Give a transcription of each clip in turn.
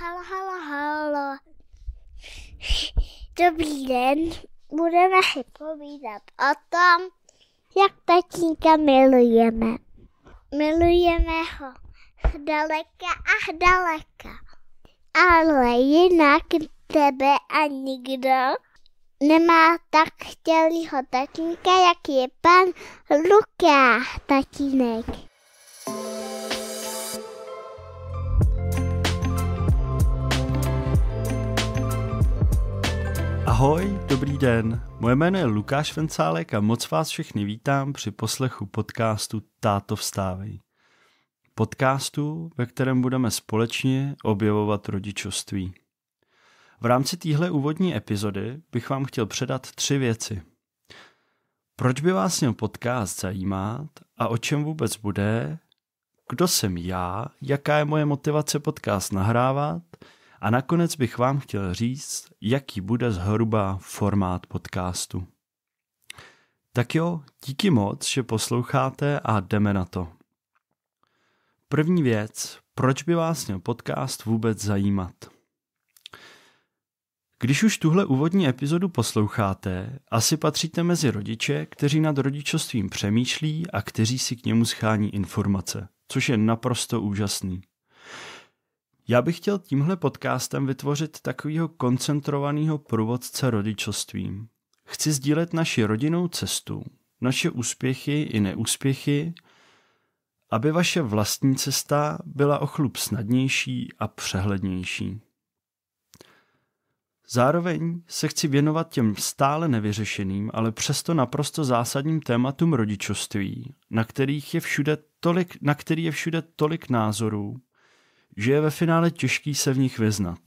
Halo. Dobrý den, budeme si povídat o tom, jak tatínka milujeme. Milujeme ho daleka, ale jinak tebe a nikdo nemá tak chtělýho tatínka, jak je pan Lukáš tatínek. Ahoj, dobrý den. Moje jméno je Lukáš Vencálek a moc vás všechny vítám při poslechu podcastu Táto vstávej. Podcastu, ve kterém budeme společně objevovat rodičovství. V rámci téhle úvodní epizody bych vám chtěl předat 3 věci. Proč by vás měl podcast zajímat a o čem vůbec bude, kdo jsem já, jaká je moje motivace podcast nahrávat a nakonec bych vám chtěl říct, jaký bude zhruba formát podcastu. Tak jo, díky moc, že posloucháte a jdeme na to. První věc, proč by vás měl podcast vůbec zajímat? Když už tuhle úvodní epizodu posloucháte, asi patříte mezi rodiče, kteří nad rodičovstvím přemýšlí a kteří si k němu schání informace, což je naprosto úžasný. Já bych chtěl tímhle podcastem vytvořit takového koncentrovaného průvodce rodičovstvím. Chci sdílet naši rodinnou cestu, naše úspěchy i neúspěchy, aby vaše vlastní cesta byla o chlup snadnější a přehlednější. Zároveň se chci věnovat těm stále nevyřešeným, ale přesto naprosto zásadním tématům rodičovství, na který je všude tolik názorů, že je ve finále těžký se v nich vyznat.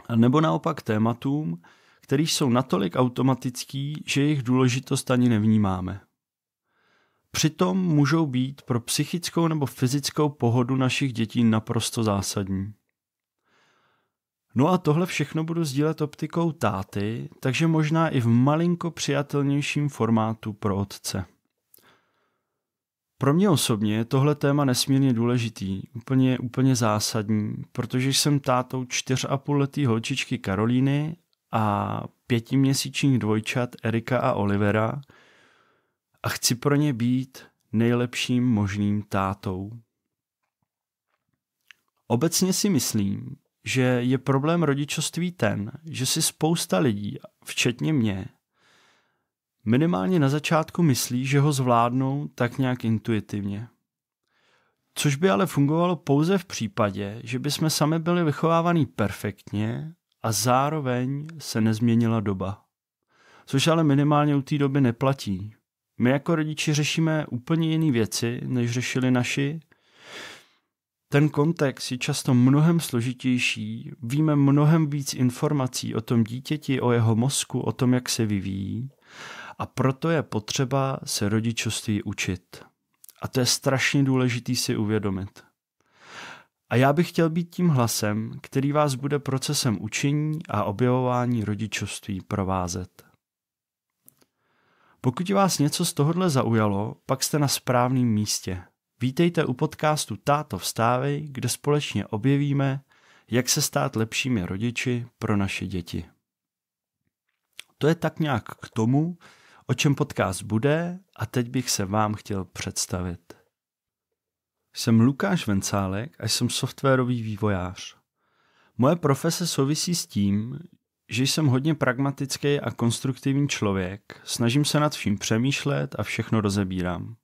A nebo naopak tématům, který jsou natolik automatický, že jejich důležitost ani nevnímáme. Přitom můžou být pro psychickou nebo fyzickou pohodu našich dětí naprosto zásadní. No a tohle všechno budu sdílet optikou táty, takže možná i v malinko přijatelnějším formátu pro otce. Pro mě osobně je tohle téma nesmírně důležitý, úplně zásadní, protože jsem tátou 4,5letý holčičky Karolíny a 5měsíčních dvojčat Erika a Olivera a chci pro ně být nejlepším možným tátou. Obecně si myslím, že je problém rodičovství ten, že si spousta lidí, včetně mě, minimálně na začátku myslí, že ho zvládnou tak nějak intuitivně. Což by ale fungovalo pouze v případě, že bychom sami byli vychovávaní perfektně a zároveň se nezměnila doba. Což ale minimálně u té doby neplatí. My jako rodiči řešíme úplně jiné věci, než řešili naši. Ten kontext je často mnohem složitější, víme mnohem víc informací o tom dítěti, o jeho mozku, o tom, jak se vyvíjí. A proto je potřeba se rodičovství učit. A to je strašně důležitý si uvědomit. A já bych chtěl být tím hlasem, který vás bude procesem učení a objevování rodičovství provázet. Pokud vás něco z tohohle zaujalo, pak jste na správném místě. Vítejte u podcastu Táto vstávej, kde společně objevíme, jak se stát lepšími rodiči pro naše děti. To je tak nějak k tomu, o čem podcast bude a teď bych se vám chtěl představit. Jsem Lukáš Vencálek a jsem softwarový vývojář. Moje profese souvisí s tím, že jsem hodně pragmatický a konstruktivní člověk, snažím se nad vším přemýšlet a všechno rozebírám.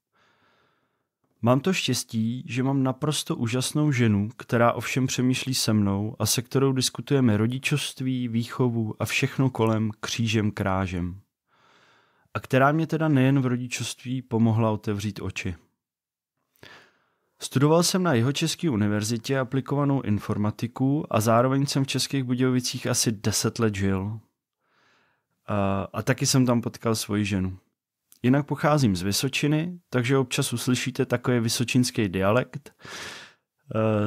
Mám to štěstí, že mám naprosto úžasnou ženu, která o všem přemýšlí se mnou a se kterou diskutujeme rodičovství, výchovu a všechno kolem křížem krážem. A která mě teda nejen v rodičovství pomohla otevřít oči. Studoval jsem na Jihočeské univerzitě aplikovanou informatiku a zároveň jsem v Českých Budějovicích asi 10 let žil. A taky jsem tam potkal svoji ženu. Jinak pocházím z Vysočiny, takže občas uslyšíte takový vysočinský dialekt,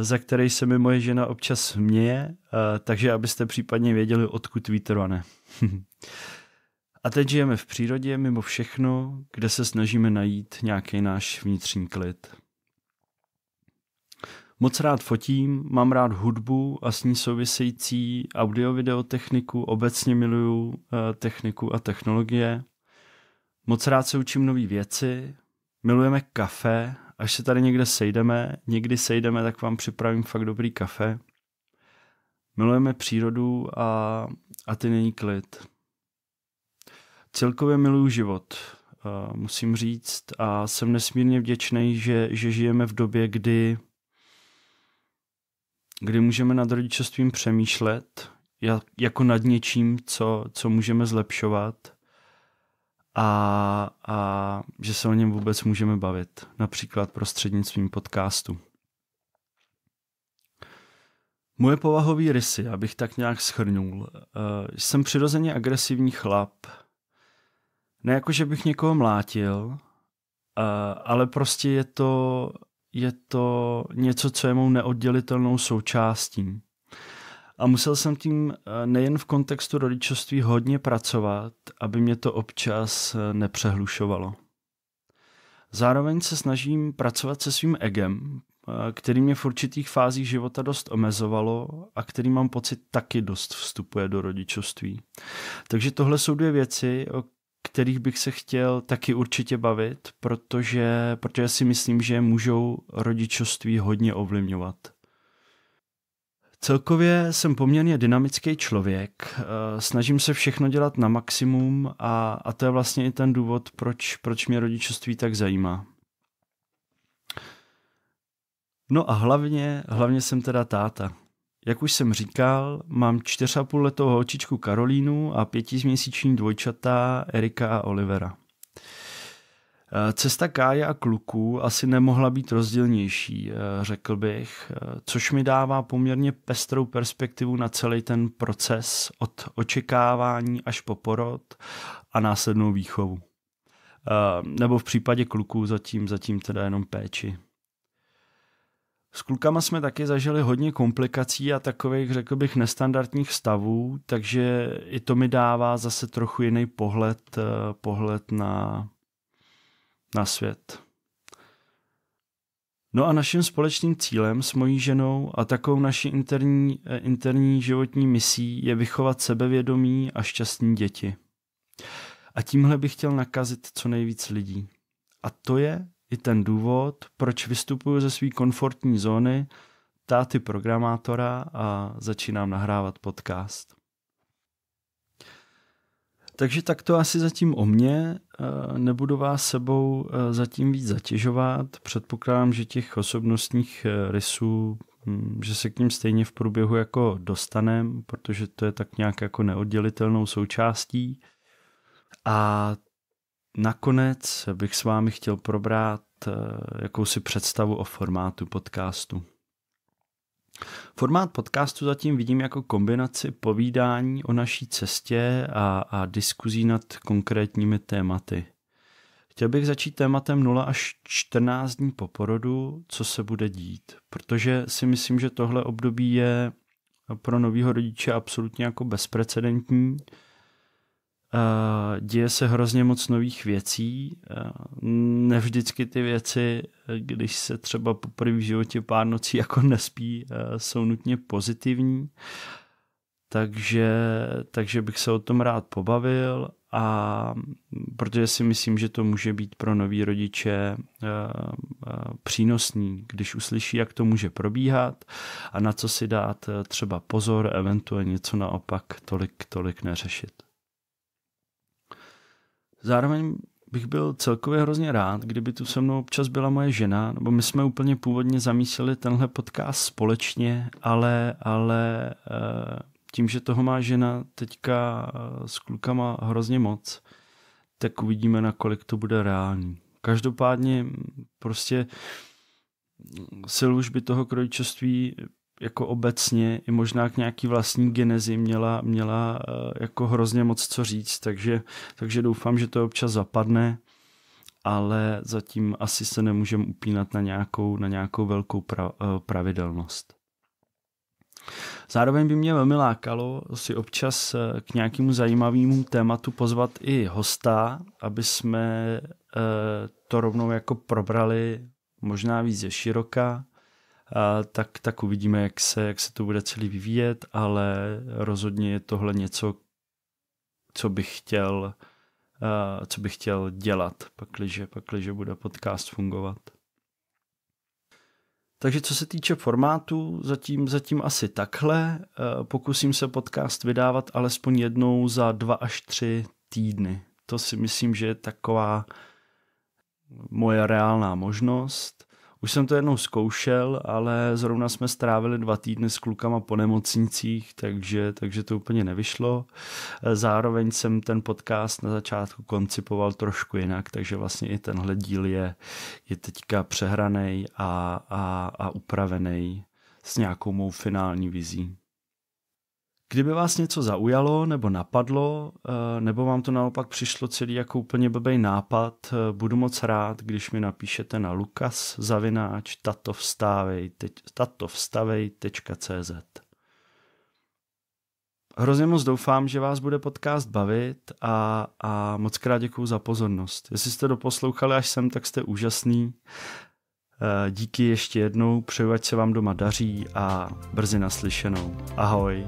za který se mi moje žena občas směje, takže abyste případně věděli, odkud vítr vane. A teď žijeme v přírodě, mimo všechno, kde se snažíme najít nějaký náš vnitřní klid. Moc rád fotím, mám rád hudbu a s ní související audio-videotechniku, obecně miluju techniku a technologie. Moc rád se učím nové věci, milujeme kafe, až se tady někdy sejdeme, tak vám připravím fakt dobrý kafe. Milujeme přírodu a ty není klid. Celkově miluju život, musím říct, a jsem nesmírně vděčný, že žijeme v době, kdy můžeme nad rodičovstvím přemýšlet jako nad něčím, co můžeme zlepšovat a že se o něm vůbec můžeme bavit, například prostřednictvím podcastu. Moje povahové rysy, abych tak nějak shrnul. Jsem přirozeně agresivní chlap. Ne jako, že bych někoho mlátil, ale prostě je to něco, co je mou neoddělitelnou součástí. A musel jsem tím nejen v kontextu rodičovství hodně pracovat, aby mě to občas nepřehlušovalo. Zároveň se snažím pracovat se svým egem, který mě v určitých fázích života dost omezovalo a který mám pocit taky dost vstupuje do rodičovství. Takže tohle jsou dvě věci, o kterých bych se chtěl taky určitě bavit, protože si myslím, že můžou rodičovství hodně ovlivňovat. Celkově jsem poměrně dynamický člověk, snažím se všechno dělat na maximum a to je vlastně i ten důvod, proč mě rodičovství tak zajímá. No a hlavně jsem teda táta. Jak už jsem říkal, mám 4,5letou holčičku Karolínu a 5měsíční dvojčata Erika a Olivera. Cesta Káje a kluků asi nemohla být rozdílnější, řekl bych, což mi dává poměrně pestrou perspektivu na celý ten proces od očekávání až po porod a následnou výchovu. Nebo v případě kluků zatím teda jenom péči. S klukama jsme taky zažili hodně komplikací a takových, řekl bych, nestandardních stavů, takže i to mi dává zase trochu jiný pohled na svět. No a naším společným cílem s mojí ženou a takovou naší interní životní misí je vychovat sebevědomí a šťastní děti. A tímhle bych chtěl nakazit co nejvíc lidí. A to je i ten důvod, proč vystupuji ze své komfortní zóny táty programátora a začínám nahrávat podcast. Takže tak to asi zatím o mně, nebudu vás sebou zatím víc zatěžovat, předpokládám, že těch osobnostních rysů, že se k ním stejně v průběhu jako dostanem, protože to je tak nějak jako neoddělitelnou součástí. A nakonec bych s vámi chtěl probrat jakousi představu o formátu podcastu. Formát podcastu zatím vidím jako kombinaci povídání o naší cestě a diskuzí nad konkrétními tématy. Chtěl bych začít tématem 0 až 14 dní po porodu, co se bude dít, protože si myslím, že tohle období je pro novýho rodiče absolutně jako bezprecedentní. Děje se hrozně moc nových věcí, ne vždycky ty věci, když se třeba poprvé v životě pár nocí jako nespí, jsou nutně pozitivní, takže bych se o tom rád pobavil a protože si myslím, že to může být pro nový rodiče přínosný, když uslyší, jak to může probíhat a na co si dát třeba pozor, eventuálně něco naopak tolik neřešit. Zároveň bych byl celkově hrozně rád, kdyby tu se mnou občas byla moje žena, nebo my jsme úplně původně zamýšleli tenhle podcast společně, ale tím, že toho má žena teďka s klukama hrozně moc, tak uvidíme, nakolik to bude reálný. Každopádně prostě sil už by toho k rodičovství jako obecně i možná k nějaký vlastní genezi měla jako hrozně moc co říct, takže doufám, že to občas zapadne, ale zatím asi se nemůžeme upínat na nějakou velkou pravidelnost. Zároveň by mě velmi lákalo si občas k nějakému zajímavému tématu pozvat i hosta, aby jsme to rovnou jako probrali možná víc ze široka, tak uvidíme, jak se to bude celý vyvíjet, ale rozhodně je tohle něco, co bych chtěl dělat, pakliže bude podcast fungovat. Takže co se týče formátu, zatím asi takhle. Pokusím se podcast vydávat alespoň jednou za 2 až 3 týdny. To si myslím, že je taková moje reálná možnost. Už jsem to jednou zkoušel, ale zrovna jsme strávili 2 týdny s klukama po nemocnicích, takže to úplně nevyšlo. Zároveň jsem ten podcast na začátku koncipoval trošku jinak, takže vlastně i tenhle díl je teďka přehranej a upravený s nějakou mou finální vizí. Kdyby vás něco zaujalo nebo napadlo, nebo vám to naopak přišlo celý jako úplně blbej nápad, budu moc rád, když mi napíšete na lukas@tatovstavej.cz. Hrozně moc doufám, že vás bude podcast bavit a moc krát děkuju za pozornost. Jestli jste doposlouchali až sem, tak jste úžasný. Díky ještě jednou, přeju, ať se vám doma daří a brzy naslyšenou. Ahoj.